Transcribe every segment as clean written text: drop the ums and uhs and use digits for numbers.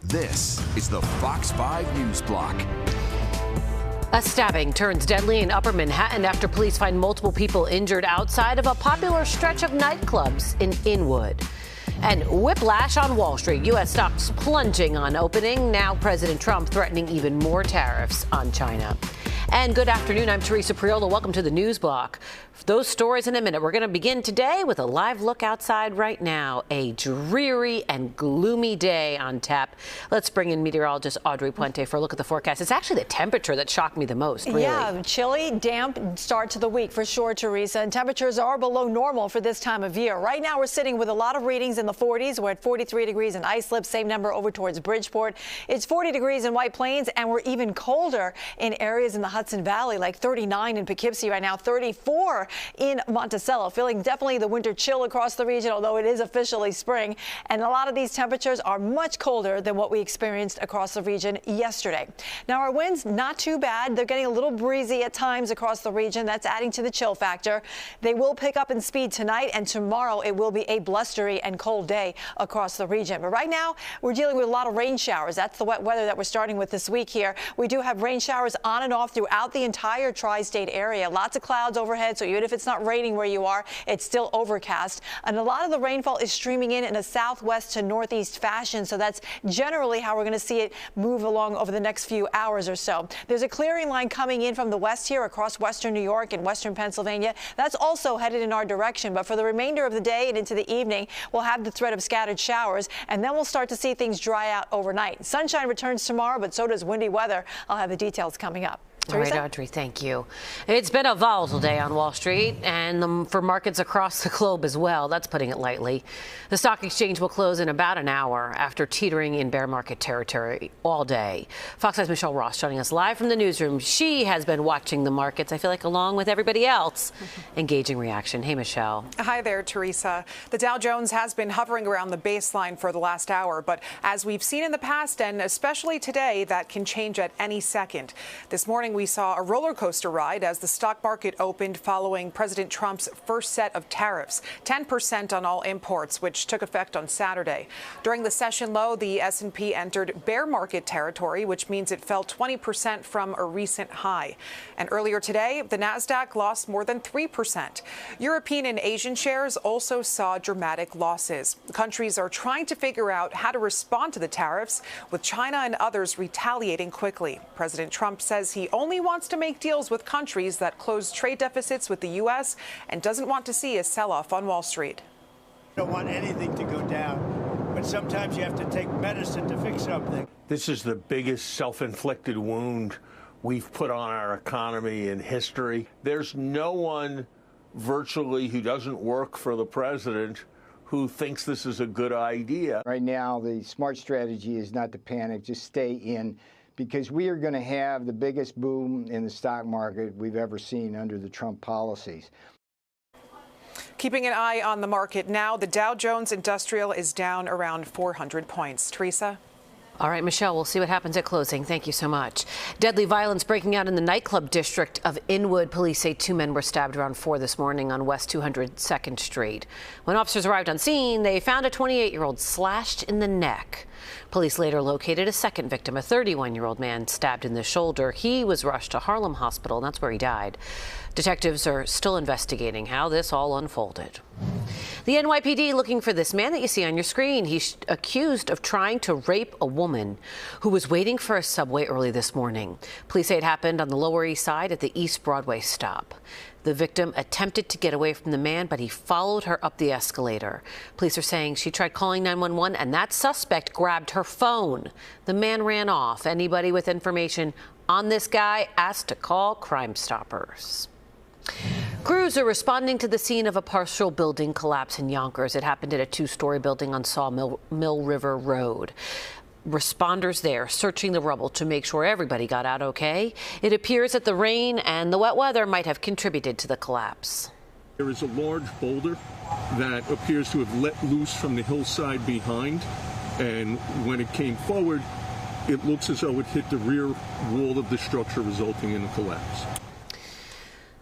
This is the Fox 5 News Block. A stabbing turns deadly in Upper Manhattan after police find multiple people injured outside of a popular stretch of nightclubs in Inwood. And whiplash on Wall Street. U.S. stocks plunging on opening. Now President Trump threatening even more tariffs on China. And good afternoon. I'm Teresa Priola. Welcome to the News Block. Those stories in a minute. We're going to begin today with a live look outside right now. A dreary and gloomy day on tap. Let's bring in meteorologist Audrey Puente for a look at the forecast. It's actually the temperature that shocked me the most, really. Yeah, chilly, damp start to the week for sure, Teresa. And temperatures are below normal for this time of year. Right now we're sitting with a lot of readings in the 40s. We're at 43 degrees in Islip, same number over towards Bridgeport. It's 40 degrees in White Plains, and we're even colder in areas in the Hudson Valley, like 39 in Poughkeepsie right now, 34 in Monticello. Feeling definitely the winter chill across the region, although it is officially spring. And a lot of these temperatures are much colder than what we experienced across the region yesterday. Now, our winds, not too bad. They're getting a little breezy at times across the region. That's adding to the chill factor. They will pick up in speed tonight, and tomorrow it will be a blustery and cold day across the region. But right now, we're dealing with a lot of rain showers. That's the wet weather that we're starting with this week here. We do have rain showers on and off throughout the entire tri-state area. Lots of clouds overhead, so even if it's not raining where you are, it's still overcast. And a lot of the rainfall is streaming in a southwest to northeast fashion, so that's generally how we're going to see it move along over the next few hours or so. There's a clearing line coming in from the west here across western New York and western Pennsylvania. That's also headed in our direction, but for the remainder of the day and into the evening, we'll have the threat of scattered showers, and then we'll start to see things dry out overnight. Sunshine returns tomorrow, but so does windy weather. I'll have the details coming up. Teresa? All right, Audrey, thank you. It's been a volatile day on Wall Street and for markets across the globe as well. That's putting it lightly. The stock exchange will close in about an hour after teetering in bear market territory all day. Fox 5's Michelle Ross joining us live from the newsroom. She has been watching the markets, I feel like, along with everybody else. Engaging reaction. Hey, Michelle. Hi there, Teresa. The Dow Jones has been hovering around the baseline for the last hour, but as we've seen in the past, and especially today, that can change at any second. This morning, we saw a roller coaster ride as the stock market opened following President Trump's first set of tariffs, 10% on all imports, which took effect on Saturday. During the session low, the S&P entered bear market territory, which means it fell 20% from a recent high. And earlier today, the Nasdaq lost more than 3%. European and Asian shares also saw dramatic losses. Countries are trying to figure out how to respond to the tariffs, with China and others retaliating quickly. President Trump says he only wants to make deals with countries that close trade deficits with the U.S. and doesn't want to see a sell-off on Wall Street. I don't want anything to go down, but sometimes you have to take medicine to fix something. This is the biggest self-inflicted wound we've put on our economy in history. There's no one virtually who doesn't work for the president who thinks this is a good idea. Right now, the smart strategy is not to panic, just stay in, because we are going to have the biggest boom in the stock market we've ever seen under the Trump policies. Keeping an eye on the market now, the Dow Jones Industrial is down around 400 points. Teresa? All right, Michelle, we'll see what happens at closing. Thank you so much. Deadly violence breaking out in the nightclub district of Inwood. Police say 2 men were stabbed around 4 this morning on West 202nd Street. When officers arrived on scene, they found a 28-year-old slashed in the neck. Police later located a second victim, a 31-year-old man stabbed in the shoulder. He was rushed to Harlem Hospital, and that's where he died. Detectives are still investigating how this all unfolded. The NYPD looking for this man that you see on your screen. He's accused of trying to rape a woman who was waiting for a subway early this morning. Police say it happened on the Lower East Side at the East Broadway stop. The victim attempted to get away from the man, but he followed her up the escalator. Police are saying she tried calling 911, and that suspect grabbed her phone. The man ran off. Anybody with information on this guy asked to call Crime Stoppers. Crews are responding to the scene of a partial building collapse in Yonkers. It happened at a 2-story building on Sawmill River Road. Responders there searching the rubble to make sure everybody got out okay. It appears that the rain and the wet weather might have contributed to the collapse. There is a large boulder that appears to have let loose from the hillside behind, and when it came forward, it looks as though it hit the rear wall of the structure, resulting in a collapse.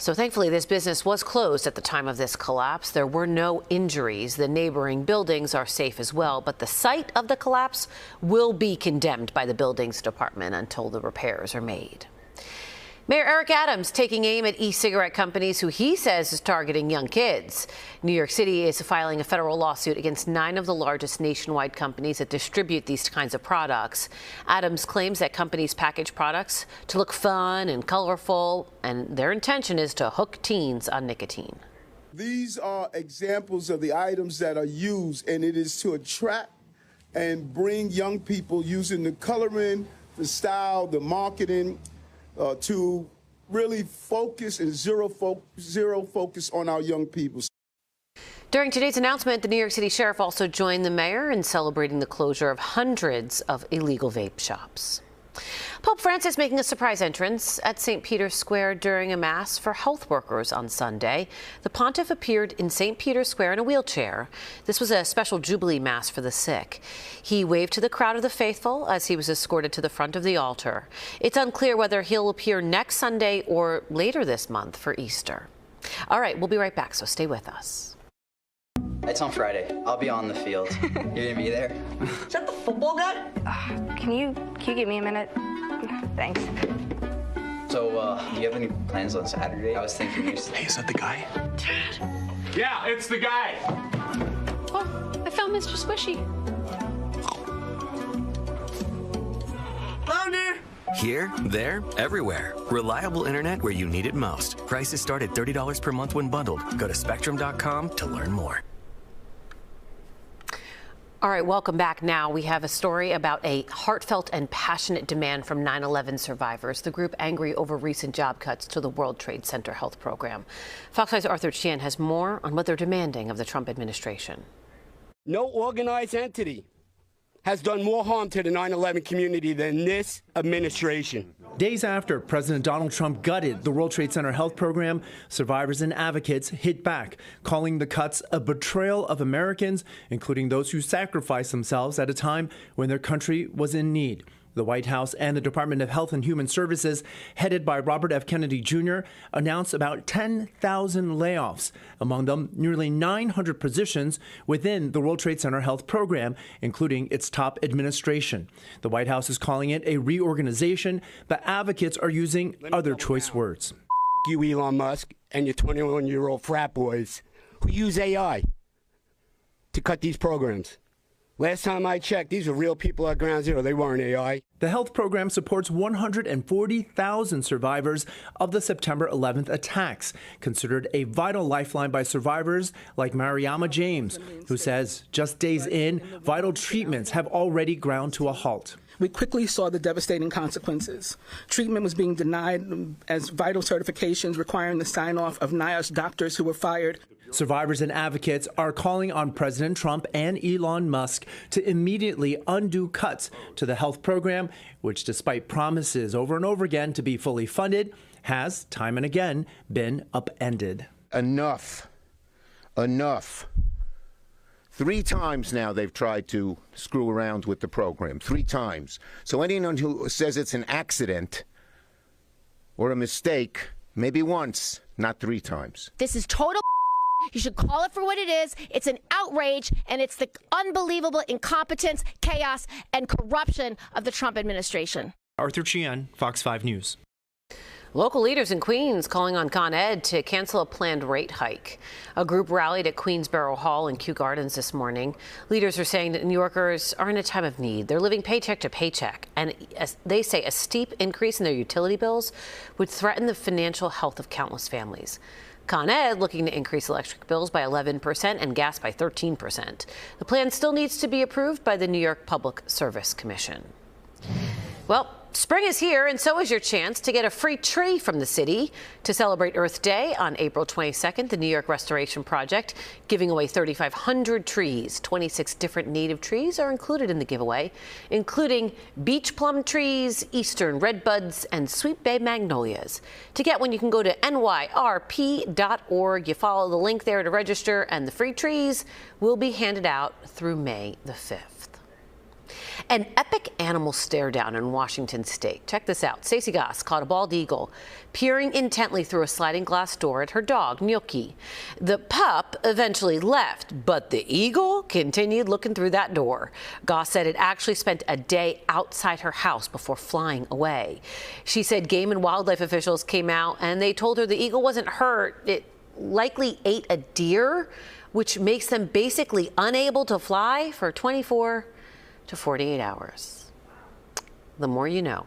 So thankfully, this business was closed at the time of this collapse. There were no injuries. The neighboring buildings are safe as well, but the site of the collapse will be condemned by the buildings department until the repairs are made. Mayor Eric Adams taking aim at e-cigarette companies who he says is targeting young kids. New York City is filing a federal lawsuit against 9 of the largest nationwide companies that distribute these kinds of products. Adams claims that companies package products to look fun and colorful, and their intention is to hook teens on nicotine. These are examples of the items that are used, and it is to attract and bring young people using the coloring, the style, the marketing, to really focus and zero focus on our young people. During today's announcement, the New York City Sheriff also joined the mayor in celebrating the closure of hundreds of illegal vape shops. Pope Francis making a surprise entrance at St. Peter's Square during a mass for health workers on Sunday. The pontiff appeared in St. Peter's Square in a wheelchair. This was a special Jubilee Mass for the sick. He waved to the crowd of the faithful as he was escorted to the front of the altar. It's unclear whether he'll appear next Sunday or later this month for Easter. All right, we'll be right back, so stay with us. It's on Friday. I'll be on the field. You're gonna be there? Is that the football guy? Can you give me a minute? Thanks. So, do you have any plans on Saturday? I was thinking Hey, is that the guy? Dad. Yeah, it's the guy. Oh, I found Mr. Squishy. Flounder! Here, there, everywhere. Reliable internet where you need it most. Prices start at $30 per month when bundled. Go to Spectrum.com to learn more. All right, welcome back. Now we have a story about a heartfelt and passionate demand from 9/11 survivors, the group angry over recent job cuts to the World Trade Center health program. Fox 5's Arthur Chien has more on what they're demanding of the Trump administration. No organized entity has done more harm to the 9/11 community than this administration. Days after President Donald Trump gutted the World Trade Center health program, survivors and advocates hit back, calling the cuts a betrayal of Americans, including those who sacrificed themselves at a time when their country was in need. The White House and the Department of Health and Human Services, headed by Robert F. Kennedy Jr., announced about 10,000 layoffs, among them nearly 900 positions within the World Trade Center health program, including its top administration. The White House is calling it a reorganization, but advocates are using other choice words. You, Elon Musk, and your 21-year-old frat boys who use AI to cut these programs. Last time I checked, these were real people at Ground Zero. They weren't AI. The health program supports 140,000 survivors of the September 11th attacks, considered a vital lifeline by survivors like Mariama James, who says just days in, vital treatments have already ground to a halt. We quickly saw the devastating consequences. Treatment was being denied as vital certifications requiring the sign-off of NIOSH doctors who were fired. Survivors and advocates are calling on President Trump and Elon Musk to immediately undo cuts to the health program, which, despite promises over and over again to be fully funded, has time and again been upended. Enough. Enough. 3 times now they've tried to screw around with the program. 3 times. So anyone who says it's an accident or a mistake, maybe once, not 3 times. This is total. You should call it for what it is. It's an outrage, and it's the unbelievable incompetence, chaos, and corruption of the Trump administration. Arthur Chien, Fox 5 News. Local leaders in Queens calling on Con Ed to cancel a planned rate hike. A group rallied at Queensborough Hall in Kew Gardens this morning. Leaders are saying that New Yorkers are in a time of need. They're living paycheck to paycheck, and they say a steep increase in their utility bills would threaten the financial health of countless families. Con Ed looking to increase electric bills by 11% and gas by 13%. The plan still needs to be approved by the New York Public Service Commission. Well, spring is here, and so is your chance to get a free tree from the city. To celebrate Earth Day on April 22nd, the New York Restoration Project giving away 3,500 trees. 26 different native trees are included in the giveaway, including beach plum trees, eastern redbuds, and sweet bay magnolias. To get one, you can go to nyrp.org. You follow the link there to register, and the free trees will be handed out through May the 5th. An epic animal stare down in Washington state. Check this out. Stacey Goss caught a bald eagle peering intently through a sliding glass door at her dog, Gnocchi. The pup eventually left, but the eagle continued looking through that door. Goss said it actually spent a day outside her house before flying away. She said game and wildlife officials came out and they told her the eagle wasn't hurt. It likely ate a deer, which makes them basically unable to fly for 24 to 48 hours. The more you know.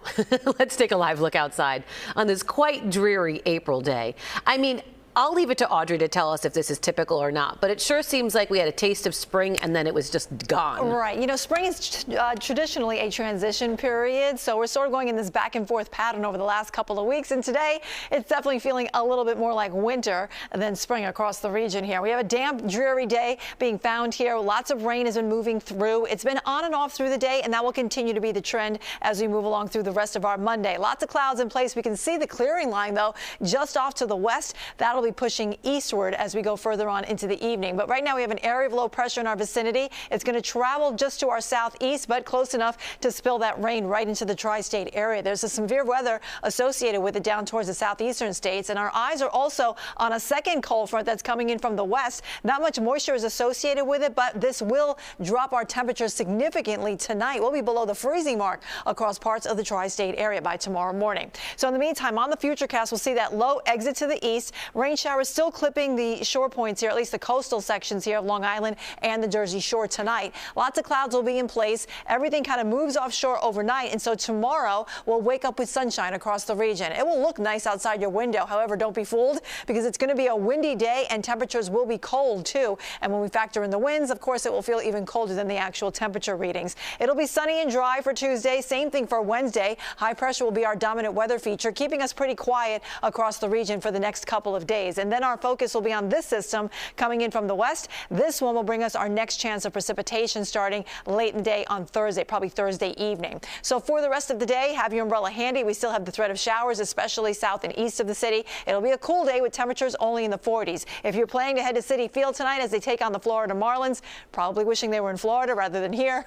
Let's take a live look outside on this quite dreary April day. I mean, I'll leave it to Audrey to tell us if this is typical or not, but it sure seems like we had a taste of spring and then it was just gone. Right. You know, spring is traditionally a transition period, so we're sort of going in this back and forth pattern over the last couple of weeks, and today it's definitely feeling a little bit more like winter than spring across the region here. We have a damp, dreary day being found here. Lots of rain has been moving through. It's been on and off through the day, and that will continue to be the trend as we move along through the rest of our Monday. Lots of clouds in place. We can see the clearing line, though, just off to the west. That'll be pushing eastward as we go further on into the evening. But right now we have an area of low pressure in our vicinity. It's going to travel just to our southeast, but close enough to spill that rain right into the tri-state area. There's a severe weather associated with it down towards the southeastern states, and our eyes are also on a second cold front that's coming in from the west. Not much moisture is associated with it, but this will drop our temperatures significantly tonight. We'll be below the freezing mark across parts of the tri-state area by tomorrow morning. So in the meantime, on the futurecast, we'll see that low exit to the east. Rain showers still clipping the shore points here, at least the coastal sections here of Long Island and the Jersey Shore tonight. Lots of clouds will be in place. Everything kind of moves offshore overnight, and so tomorrow we'll wake up with sunshine across the region. It will look nice outside your window. However, don't be fooled, because it's going to be a windy day and temperatures will be cold too. And when we factor in the winds, of course, it will feel even colder than the actual temperature readings. It'll be sunny and dry for Tuesday. Same thing for Wednesday. High pressure will be our dominant weather feature, keeping us pretty quiet across the region for the next couple of days. And then our focus will be on this system coming in from the west. This one will bring us our next chance of precipitation starting late in the day on Thursday, probably Thursday evening. So for the rest of the day, have your umbrella handy. We still have the threat of showers, especially south and east of the city. It'll be a cool day with temperatures only in the 40s. If you're planning to head to Citi Field tonight as they take on the Florida Marlins, probably wishing they were in Florida rather than here.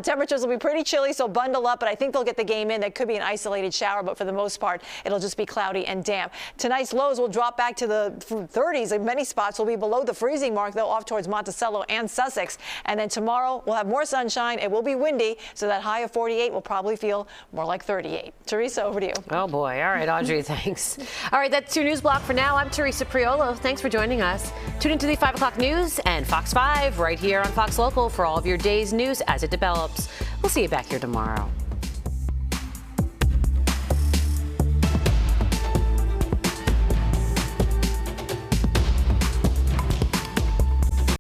Temperatures will be pretty chilly, so bundle up, but I think they'll get the game in. That could be an isolated shower, but for the most part, it'll just be cloudy and damp. Tonight's lows will drop back to the 30s in many spots. Will be below the freezing mark, though, off towards Monticello and Sussex. And then tomorrow we'll have more sunshine. It will be windy, so that high of 48 will probably feel more like 38. Teresa, over to you. Oh boy. All right, Audrey, thanks. All right, that's your news block for now. I'm Teresa Priolo. Thanks for joining us. Tune into the 5 o'clock news and Fox 5 right here on Fox Local for all of your day's news as it develops. We'll see you back here tomorrow.